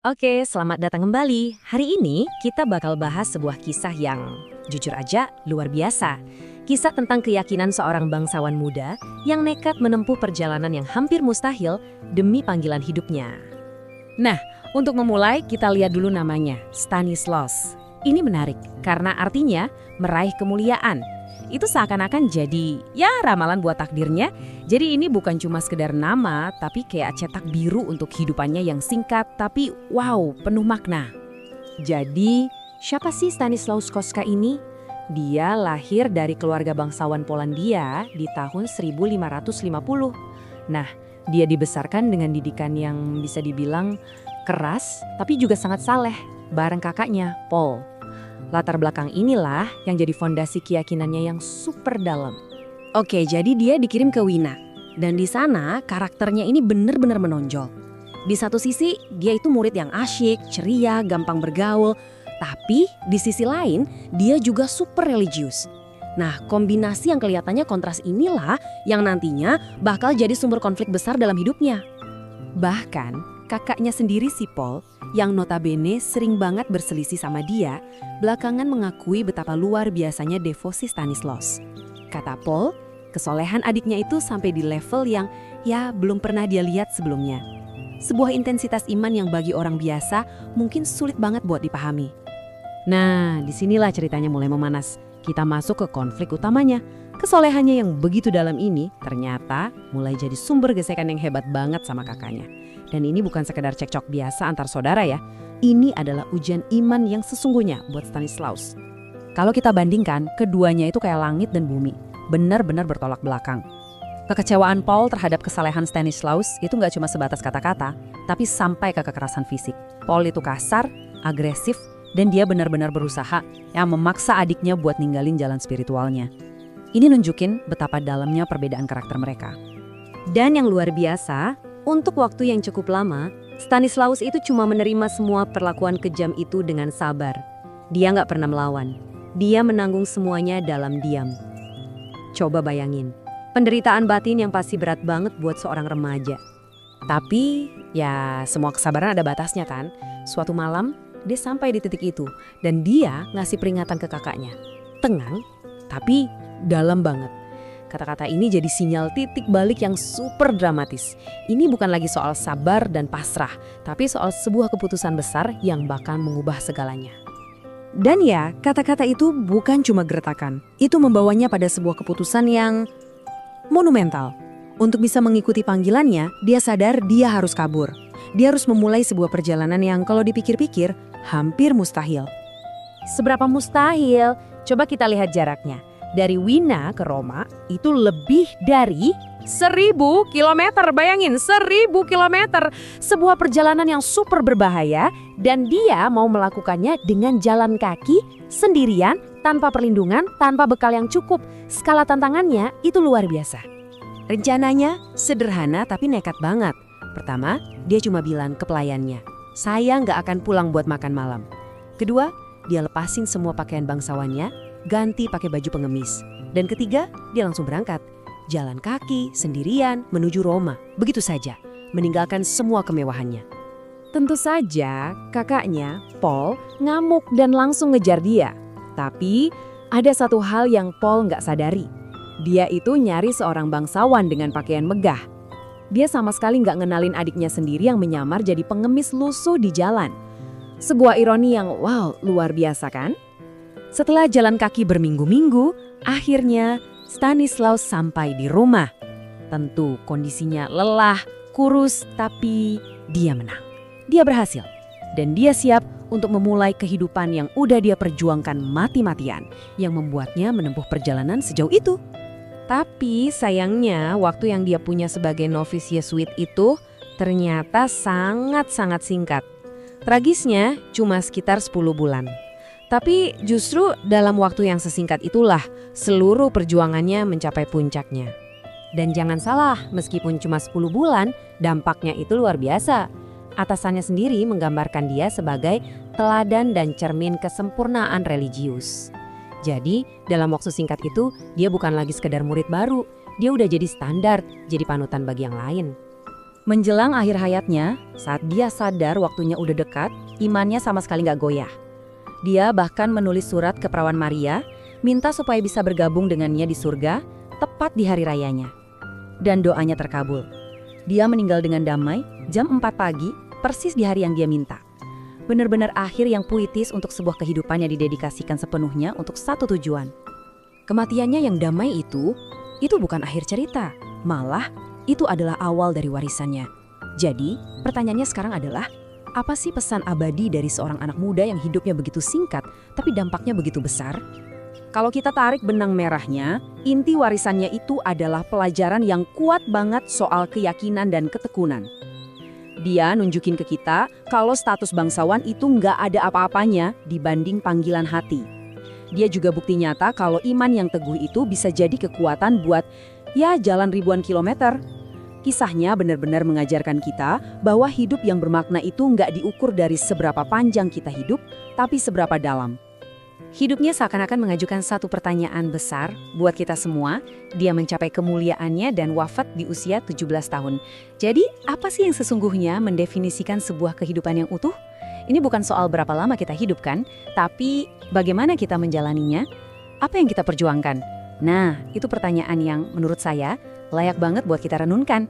Oke, selamat datang kembali. Hari ini kita bakal bahas sebuah kisah yang jujur aja luar biasa. Kisah tentang keyakinan seorang bangsawan muda yang nekat menempuh perjalanan yang hampir mustahil demi panggilan hidupnya. Nah, untuk memulai kita lihat dulu namanya, Stanislaus. Ini menarik karena artinya meraih kemuliaan. Itu seakan-akan jadi ramalan buat takdirnya. Jadi ini bukan cuma sekedar nama, tapi kayak cetak biru untuk kehidupannya yang singkat, tapi wow, penuh makna. Jadi, siapa sih Stanislaus Kostka ini? Dia lahir dari keluarga bangsawan Polandia di tahun 1550. Nah, dia dibesarkan dengan didikan yang bisa dibilang keras, tapi juga sangat saleh, bareng kakaknya, Paul. Latar belakang inilah yang jadi fondasi keyakinannya yang super dalam. Oke, jadi dia dikirim ke Wina. Dan di sana karakternya ini benar-benar menonjol. Di satu sisi dia itu murid yang asyik, ceria, gampang bergaul. Tapi di sisi lain dia juga super religius. Nah, kombinasi yang kelihatannya kontras inilah yang nantinya bakal jadi sumber konflik besar dalam hidupnya. Bahkan kakaknya sendiri si Paul, yang notabene sering banget berselisih sama dia, belakangan mengakui betapa luar biasanya devosi Stanislaus. Kata Paul, kesolehan adiknya itu sampai di level yang belum pernah dia lihat sebelumnya. Sebuah intensitas iman yang bagi orang biasa mungkin sulit banget buat dipahami. Nah, disinilah ceritanya mulai memanas. Kita masuk ke konflik utamanya. Kesolehannya yang begitu dalam ini ternyata mulai jadi sumber gesekan yang hebat banget sama kakaknya. Dan ini bukan sekedar cekcok biasa antar saudara ya. Ini adalah ujian iman yang sesungguhnya buat Stanislaus. Kalau kita bandingkan, keduanya itu kayak langit dan bumi. Benar-benar bertolak belakang. Kekecewaan Paul terhadap kesalehan Stanislaus itu nggak cuma sebatas kata-kata, tapi sampai ke kekerasan fisik. Paul itu kasar, agresif, dan dia benar-benar berusaha memaksa adiknya buat ninggalin jalan spiritualnya. Ini nunjukin betapa dalamnya perbedaan karakter mereka. Dan yang luar biasa, untuk waktu yang cukup lama, Stanislaus itu cuma menerima semua perlakuan kejam itu dengan sabar. Dia nggak pernah melawan. Dia menanggung semuanya dalam diam. Coba bayangin, penderitaan batin yang pasti berat banget buat seorang remaja. Tapi semua kesabaran ada batasnya kan. Suatu malam, dia sampai di titik itu dan dia ngasih peringatan ke kakaknya. Tenang, tapi dalam banget. Kata-kata ini jadi sinyal titik balik yang super dramatis. Ini bukan lagi soal sabar dan pasrah, tapi soal sebuah keputusan besar yang bakal mengubah segalanya. Dan kata-kata itu bukan cuma gertakan. Itu membawanya pada sebuah keputusan yang monumental. Untuk bisa mengikuti panggilannya, dia sadar dia harus kabur. Dia harus memulai sebuah perjalanan yang kalau dipikir-pikir hampir mustahil. Seberapa mustahil? Coba kita lihat jaraknya. Dari Wina ke Roma itu lebih dari 1000 kilometer. Bayangin, 1000 kilometer. Sebuah perjalanan yang super berbahaya dan dia mau melakukannya dengan jalan kaki, sendirian, tanpa perlindungan, tanpa bekal yang cukup. Skala tantangannya itu luar biasa. Rencananya sederhana tapi nekat banget. Pertama, dia cuma bilang ke pelayannya, "Saya nggak akan pulang buat makan malam." Kedua, dia lepasin semua pakaian bangsawannya, ganti pakai baju pengemis. Dan ketiga, dia langsung berangkat. Jalan kaki, sendirian, menuju Roma. Begitu saja, meninggalkan semua kemewahannya. Tentu saja, kakaknya, Paul, ngamuk dan langsung ngejar dia. Tapi, ada satu hal yang Paul nggak sadari. Dia itu nyari seorang bangsawan dengan pakaian megah. Dia sama sekali nggak ngenalin adiknya sendiri yang menyamar jadi pengemis lusuh di jalan. Sebuah ironi yang luar biasa kan? Setelah jalan kaki berminggu-minggu, akhirnya Stanislaus sampai di rumah. Tentu kondisinya lelah, kurus, tapi dia menang. Dia berhasil. Dan dia siap untuk memulai kehidupan yang udah dia perjuangkan mati-matian, yang membuatnya menempuh perjalanan sejauh itu. Tapi sayangnya waktu yang dia punya sebagai novice Yesuit itu ternyata sangat-sangat singkat. Tragisnya cuma sekitar 10 bulan. Tapi justru dalam waktu yang sesingkat itulah seluruh perjuangannya mencapai puncaknya. Dan jangan salah, meskipun cuma 10 bulan, dampaknya itu luar biasa. Atasannya sendiri menggambarkan dia sebagai teladan dan cermin kesempurnaan religius. Jadi, dalam waktu singkat itu, dia bukan lagi sekedar murid baru. Dia udah jadi standar, jadi panutan bagi yang lain. Menjelang akhir hayatnya, saat dia sadar waktunya udah dekat, imannya sama sekali nggak goyah. Dia bahkan menulis surat ke perawan Maria, minta supaya bisa bergabung dengannya di surga, tepat di hari rayanya. Dan doanya terkabul. Dia meninggal dengan damai, jam 4 pagi, persis di hari yang dia minta. Benar-benar akhir yang puitis untuk sebuah kehidupan yang didedikasikan sepenuhnya untuk satu tujuan. Kematiannya yang damai itu bukan akhir cerita. Malah, itu adalah awal dari warisannya. Jadi, pertanyaannya sekarang adalah, apa sih pesan abadi dari seorang anak muda yang hidupnya begitu singkat, tapi dampaknya begitu besar? Kalau kita tarik benang merahnya, inti warisannya itu adalah pelajaran yang kuat banget soal keyakinan dan ketekunan. Dia nunjukin ke kita kalau status bangsawan itu nggak ada apa-apanya dibanding panggilan hati. Dia juga bukti nyata kalau iman yang teguh itu bisa jadi kekuatan buat, jalan ribuan kilometer. Kisahnya benar-benar mengajarkan kita bahwa hidup yang bermakna itu nggak diukur dari seberapa panjang kita hidup, tapi seberapa dalam. Hidupnya seakan-akan mengajukan satu pertanyaan besar buat kita semua. Dia mencapai kemuliaannya dan wafat di usia 17 tahun. Jadi, apa sih yang sesungguhnya mendefinisikan sebuah kehidupan yang utuh? Ini bukan soal berapa lama kita hidup kan, tapi bagaimana kita menjalaninya? Apa yang kita perjuangkan? Nah, itu pertanyaan yang menurut saya layak banget buat kita renungkan.